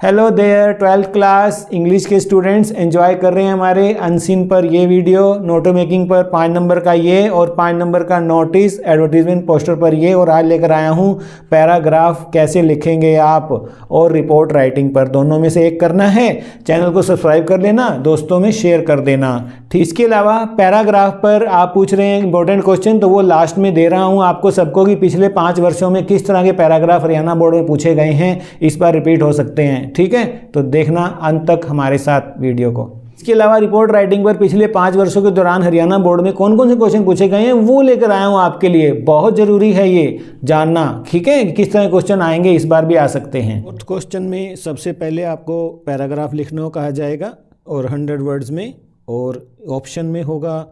Hello there 12th class English के students enjoy कर रहे हैं हमारे अनसीन पर ये वीडियो। नोटो मेकिंग पर 5 नंबर का ये और 5 नंबर का नोटिस एडवर्टीजमेंट पोस्टर पर ये, और आज लेकर आया हूँ पैराग्राफ कैसे लिखेंगे आप, और रिपोर्ट राइटिंग पर। दोनों में से एक करना है। चैनल को सब्सक्राइब कर लेना, दोस्तों में शेयर कर देना। ठीक, इसके अलावा पैराग्राफ पर आप पूछ रहे हैं इंपॉर्टेंट क्वेश्चन, तो वो लास्ट में दे रहा हूँ आपको सबको कि पिछले 5 वर्षों में किस तरह के पैराग्राफ हरियाणा बोर्ड में पूछे गए हैं, इस बार रिपीट हो सकते हैं। ठीक है, तो देखना अंत तक हमारे साथ वीडियो को। इसके अलावा रिपोर्ट राइटिंग पर पिछले 5 वर्षों के दौरान हरियाणा बोर्ड में कौन कौन से क्वेश्चन पूछे गए हैं वो लेकर आया हूं आपके लिए। बहुत जरूरी है ये जानना, ठीक है, किस तरह के क्वेश्चन आएंगे, इस बार भी आ सकते हैं। फोर्थ क्वेश्चन में सबसे पहले आपको पैराग्राफ लिखने को कहा जाएगा और 100 वर्ड्स में, और ऑप्शन में होगा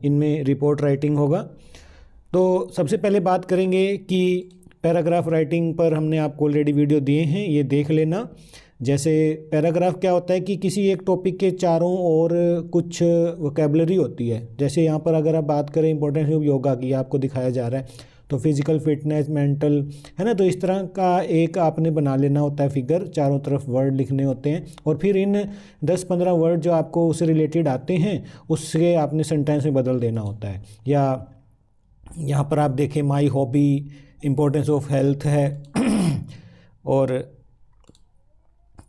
इनमें रिपोर्ट राइटिंग होगा। तो सबसे पहले बात करेंगे कि पैराग्राफ राइटिंग पर हमने आपको ऑलरेडी वीडियो दिए हैं, ये देख लेना। जैसे पैराग्राफ क्या होता है कि किसी एक टॉपिक के चारों ओर कुछ वोकैबुलरी होती है। जैसे यहाँ पर अगर आप बात करें इंपॉर्टेंस ऑफ योगा की, आपको दिखाया जा रहा है, तो फिजिकल फिटनेस, मेंटल, है ना, तो इस तरह का एक आपने बना लेना होता है फिगर, चारों तरफ वर्ड लिखने होते हैं, और फिर इन 10-15 वर्ड जो आपको उससे रिलेटेड आते हैं उससे आपने सेंटेंस में बदल देना होता है। या यहाँ पर आप देखें my hobby, importance of health है, और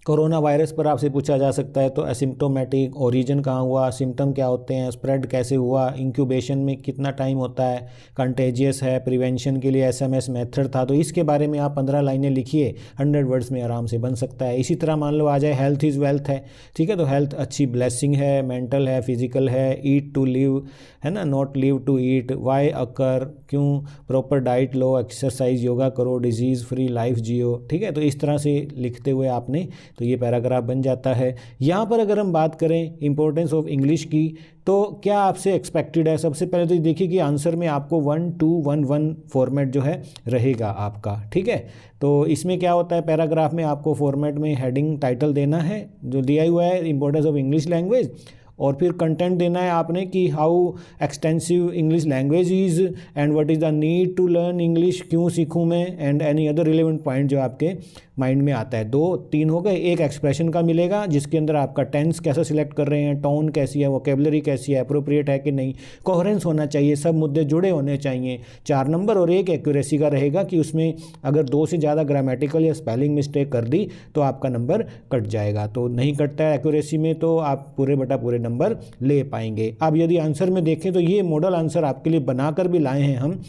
कोरोना वायरस पर आपसे पूछा जा सकता है तो असिम्प्टोमेटिक, ओरिजिन कहाँ हुआ, सिम्टम क्या होते हैं, स्प्रेड कैसे हुआ, इंक्यूबेशन में कितना टाइम होता है, कंटेजियस है, प्रिवेंशन के लिए SMS मेथड था। तो इसके बारे में आप 15 लाइनें लिखिए, 100 वर्ड्स में आराम से बन सकता है। इसी तरह मान लो आ जाए हेल्थ इज़ वेल्थ है, ठीक है, तो हेल्थ अच्छी ब्लेसिंग है, मेंटल है, फिजिकल है, ईट टू लिव है ना, not live to eat, why अकर, क्यों, प्रॉपर डाइट लो, एक्सरसाइज, योगा करो, डिजीज़ फ्री लाइफ जियो। ठीक है, तो इस तरह से लिखते हुए आपने, तो ये पैराग्राफ बन जाता है। यहाँ पर अगर हम बात करें इंपॉर्टेंस ऑफ इंग्लिश की, तो क्या आपसे एक्सपेक्टेड है। सबसे पहले तो देखिए कि आंसर में आपको 1-2-1-1 फॉर्मेट जो है रहेगा आपका। ठीक है, तो इसमें क्या होता है, पैराग्राफ में आपको फॉर्मेट में हेडिंग टाइटल देना है जो दिया हुआ है, इंपॉर्टेंस ऑफ इंग्लिश लैंग्वेज, और फिर कंटेंट देना है आपने कि how extensive English language is and what is the need to learn English, क्यों सीखूं मैं, and any other relevant point जो आपके माइंड में आता है। 2-3 हो गए। एक एक्सप्रेशन का मिलेगा जिसके अंदर आपका टेंस कैसा सिलेक्ट कर रहे हैं, टोन कैसी है, वोकेबलरी कैसी है, अप्रोप्रिएट है कि नहीं, कोहेरेंस होना चाहिए, सब मुद्दे जुड़े होने चाहिए। 4 नंबर, और एक एक्यूरेसी का रहेगा कि उसमें अगर 2 से ज़्यादा ग्रामेटिकल या स्पेलिंग मिस्टेक कर दी तो आपका नंबर कट जाएगा। तो नहीं कटता है एक्यूरेसी में तो आप पूरे बटा पूरे नंबर ले पाएंगे। अब यदि आंसर में देखें तो ये मॉडल आंसर आपके लिए बनाकर भी लाए हैं हम।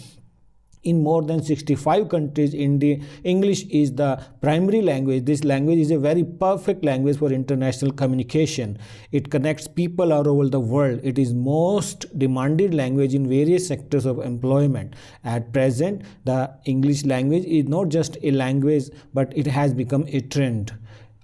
In more than 65 countries, English is the primary language. This language is a very perfect language for international communication. It connects people all over the world. It is most demanded language in various sectors of employment. At present, the English language is not just a language, but it has become a trend.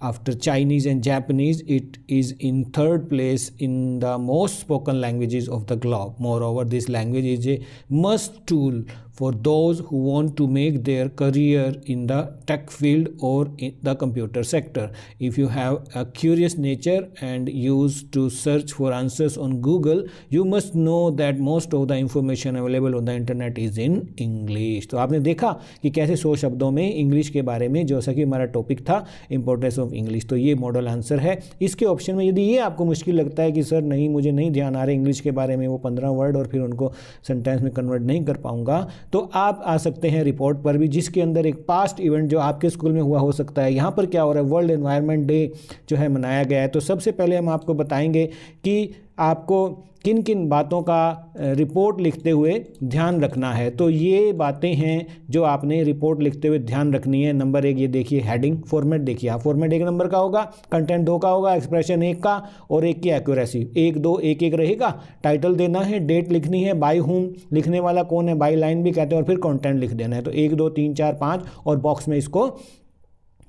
After Chinese and Japanese, it is in 3rd place in the most spoken languages of the globe. Moreover, this language is a must tool for those who want to make their career in the tech field or in the computer sector. If you have a curious nature and used to search for answers on Google, you must know that most of the information available on the internet is in English. तो आपने देखा कि कैसे 100 शब्दों में English के बारे में, जैसा कि हमारा टॉपिक था इंपॉर्टेंस ऑफ इंग्लिश, तो ये मॉडल आंसर है। इसके ऑप्शन में यदि ये आपको मुश्किल लगता है कि सर नहीं, मुझे नहीं ध्यान आ रहा इंग्लिश के बारे में, वो 15 वर्ड और फिर उनको सेंटेंस में कन्वर्ट नहीं कर पाऊंगा, तो आप आ सकते हैं रिपोर्ट पर भी, जिसके अंदर एक पास्ट इवेंट जो आपके स्कूल में हुआ हो सकता है। यहाँ पर क्या हो रहा है, वर्ल्ड एनवायरनमेंट डे जो है मनाया गया है। तो सबसे पहले हम आपको बताएंगे कि आपको किन किन बातों का रिपोर्ट लिखते हुए ध्यान रखना है। तो ये बातें हैं जो आपने रिपोर्ट लिखते हुए ध्यान रखनी है। नंबर 1 ये देखिए हेडिंग, फॉर्मेट देखिए, आप फॉर्मेट 1 नंबर का होगा, कंटेंट 2 का होगा, एक्सप्रेशन 1 का, और 1 की एक्यूरेसी 1-2-1-1 रहेगा। टाइटल देना है, डेट लिखनी है, बाय हुम, लिखने वाला कौन है, बाय लाइन भी कहते हैं, और फिर कंटेंट लिख देना है। तो 1 2 3 4 5, और बॉक्स में इसको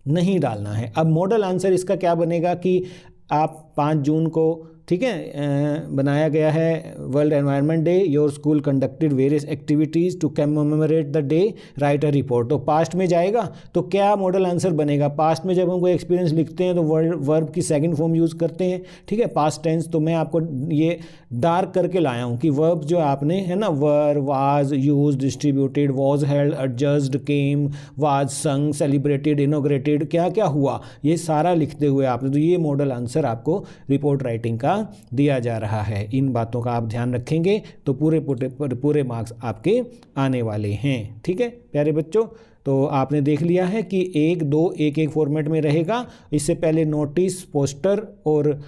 नहीं डालना है। अब मॉडल आंसर इसका क्या बनेगा कि आप 5 जून को ठीक है, बनाया गया है world environment day, your school conducted various activities to commemorate the day, write a report. तो पास्ट में जाएगा तो क्या मॉडल आंसर बनेगा? पास्ट में जब हम कोई एक्सपीरियंस लिखते हैं तो वर्ब की सेकंड फॉर्म यूज़ करते हैं, ठीक है, पास्ट टेंस। तो मैं आपको ये डार्क करके लाया हूँ कि वर्ब जो आपने है ना, were, was, use, distributed, was held, adjusted, came, was, sung, celebrated, inaugurated, क्या क्या हुआ, ये सारा लिखते हुए आपने, तो ये मॉडल आंसर आपको रिपोर्ट राइटिंग का दिया जा रहा है। इन बातों का आप ध्यान रखेंगे तो पूरे मार्क्स आपके आने वाले हैं। ठीक है प्यारे बच्चों, तो आपने देख लिया है कि 1, 2 एक फॉर्मेट में रहेगा। इससे पहले नोटिस, पोस्टर और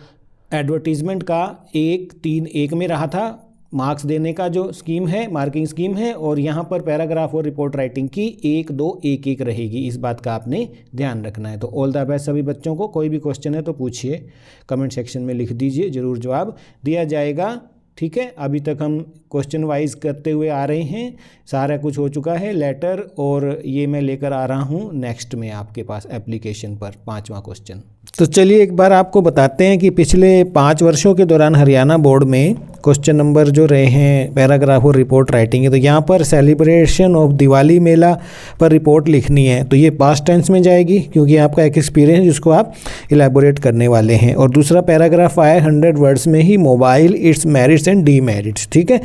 एडवर्टीजमेंट का 1, 3 एक में रहा था। मार्क्स देने का जो स्कीम है, मार्किंग स्कीम है, और यहाँ पर पैराग्राफ और रिपोर्ट राइटिंग की 1, 2 एक रहेगी। इस बात का आपने ध्यान रखना है। तो ऑल द बेस्ट सभी बच्चों को। कोई भी क्वेश्चन है तो पूछिए, कमेंट सेक्शन में लिख दीजिए, ज़रूर जवाब दिया जाएगा। ठीक है, अभी तक हम क्वेश्चन वाइज करते हुए आ रहे हैं, सारा कुछ हो चुका है लेटर, और ये मैं लेकर आ रहा हूँ नेक्स्ट में आपके पास एप्लीकेशन पर 5वां क्वेश्चन। तो चलिए एक बार आपको बताते हैं कि पिछले 5 वर्षों के दौरान हरियाणा बोर्ड में क्वेश्चन नंबर जो रहे हैं पैराग्राफ और रिपोर्ट राइटिंग है। तो यहाँ पर सेलिब्रेशन ऑफ दिवाली मेला पर रिपोर्ट लिखनी है, तो ये पास्ट टेंस में जाएगी क्योंकि आपका एक एक्सपीरियंस जिसको आप इलेबोरेट करने वाले हैं। और दूसरा पैराग्राफ आया 100 वर्ड्स में ही, mobile, its merits and demerits. ठीक है,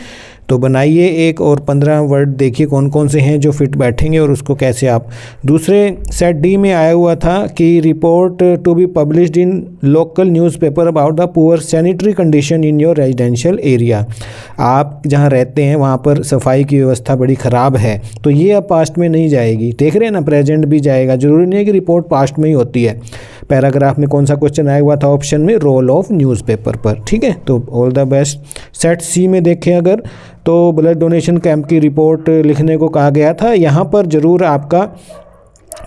तो बनाइए एक और 15 वर्ड, देखिए कौन कौन से हैं जो फिट बैठेंगे और उसको कैसे आप। दूसरे सेट डी में आया हुआ था कि report to be published in local newspaper about the poor sanitary condition in your residential area. आप जहां रहते हैं वहां पर सफाई की व्यवस्था बड़ी ख़राब है, तो ये अब पास्ट में नहीं जाएगी। देख रहे हैं ना, प्रेजेंट भी जाएगा, ज़रूरी नहीं है कि रिपोर्ट पास्ट में ही होती है। पैराग्राफ में कौन सा क्वेश्चन आया हुआ था ऑप्शन में, रोल ऑफ न्यूज़पेपर पर। ठीक है, तो ऑल द बेस्ट। सेट सी में देखें अगर, तो ब्लड डोनेशन कैंप की रिपोर्ट लिखने को कहा गया था। यहाँ पर ज़रूर आपका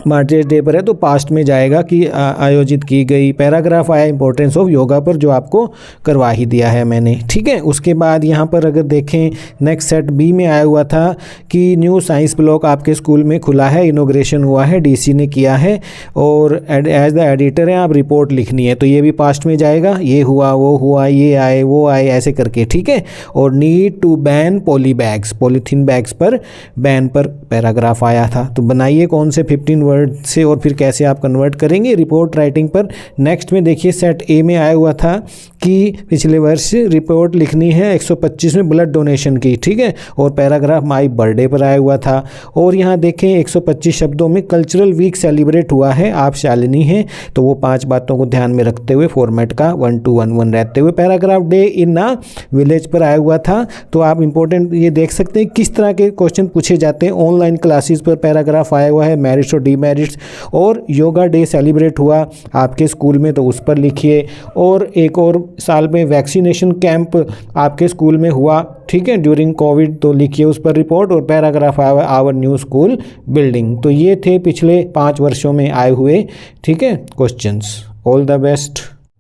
मार्टियर्स डे पर है तो पास्ट में जाएगा कि आयोजित की गई। पैराग्राफ आया इंपॉर्टेंस ऑफ योगा पर, जो आपको करवा ही दिया है मैंने। ठीक है, उसके बाद यहाँ पर अगर देखें नेक्स्ट सेट बी में आया हुआ था कि न्यू साइंस ब्लॉक आपके स्कूल में खुला है, इनोग्रेशन हुआ है, डीसी ने किया है, और एज द एडिटर हैं आप रिपोर्ट लिखनी है, तो ये भी पास्ट में जाएगा। ये हुआ, वो हुआ, ये आए, वो आए, ऐसे करके। ठीक है, और need to ban poly bags, polythene bags पर बैन पर पैराग्राफ आया था। तो बनाइए कौन से 15 वर्ड से और फिर कैसे आप कन्वर्ट करेंगे रिपोर्ट राइटिंग पर। नेक्स्ट में देखिए सेट ए में आया हुआ था कि पिछले वर्ष रिपोर्ट लिखनी है 125 में ब्लड डोनेशन की। ठीक है, और पैराग्राफ माई बर्थडे पर आया हुआ था। और यहाँ देखें 125 शब्दों में कल्चरल वीक सेलिब्रेट हुआ है, आप शालिनी हैं, तो वो 5 बातों को ध्यान में रखते हुए फॉर्मेट का 1 to 1 रहते हुए। पैराग्राफ डे इन ना विलेज पर आया हुआ था, तो आप इंपॉर्टेंट ये देख सकते हैं किस तरह के क्वेश्चन पूछे जाते हैं। ऑनलाइन क्लासेस पर पैराग्राफ आया हुआ है, मैरिट्स और डीमेरिट्स, और योगा डे सेलिब्रेट हुआ आपके स्कूल में तो उस पर लिखिए। और एक और साल में वैक्सीनेशन कैंप आपके स्कूल में हुआ, ठीक है, ड्यूरिंग कोविड, तो लिखिए उस पर रिपोर्ट। और पैराग्राफ आया हुआ आवर न्यू स्कूल बिल्डिंग। तो ये थे पिछले 5 वर्षों में आए हुए, ठीक है, questions. All the best,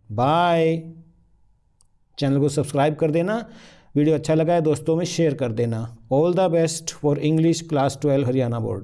bye. Channel को सब्सक्राइब कर देना, वीडियो अच्छा लगा है दोस्तों में शेयर कर देना। All the best for English class 12 Haryana board.